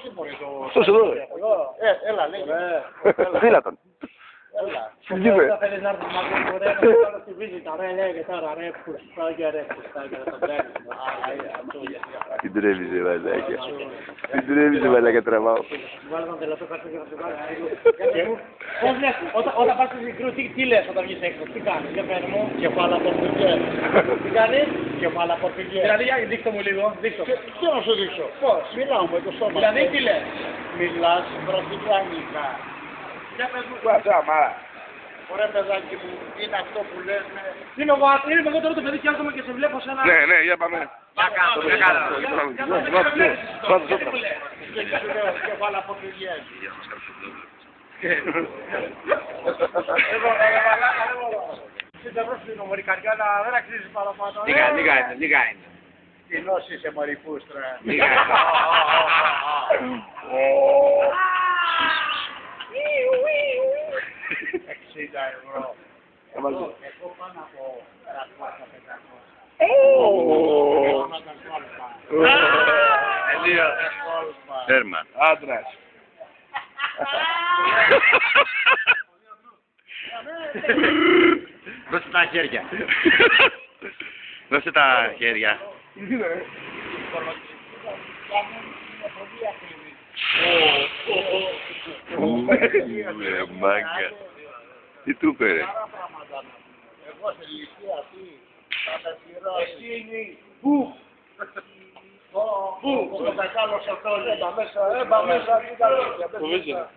Όχι μπορεί το... Αυτός εδώ. Έλα, λέει. Δίλα τον. Έλα. Συζήμε. Θα θέλεις να έρθεις μαζί μου, ρε, να κάνω στη βίζητα, ρε, λέγε τώρα, ρε, πουστάκια, ρε, το τρέχεις. Την τρέβησε μαλάκα. Την τρέβησε μαλάκα τραβάω. Βάλε τον τελωτό κάτω και θα σε βάλει. Πώς λες, όταν πας στη συγκρού, τι λες όταν βγεις έξω, τι κάνεις, για πέρα μου. Κεφάλα πορτογιές. Τι κάνεις. Κεφάλα πορτογιές. Δηλαδή, για δείξτε μου λίγο, δείξτε. Τι να σου δείξω. Πώς. Μιλάω με το στόμα. Δηλαδή, τι λες. Μιλάς βραζιλιάνικα. Για πες μου. Ωραία παιδάκι μου, είναι αυτό που λένε... Είναι εγώ τώρα το παιδί φτιάχνομαι και σε βλέπω σε ένα... Ναι, για πάμε. Και σου λέω κεφάλα πορτογιές. Συντευρώ στην ομορή καρδιά, δεν αξίζει παραπάνω. Τι κάνει. Κοινός είσαι μωρή πούστρα. 60 ευρώ. Εγώ πάνω από 300-500. Τέρμα. Άντρας. Δώσε τα χέρια. Δώσε τα χέρια. Μάγκα. Τι του είπε ρε. Εγώ σε ηλικία αυτή θα με πληρώσει. Εσύ είναι πού. Πού. Στο μεγάλο σωτόλι. Έμπα μέσα. Τι τα λόγια.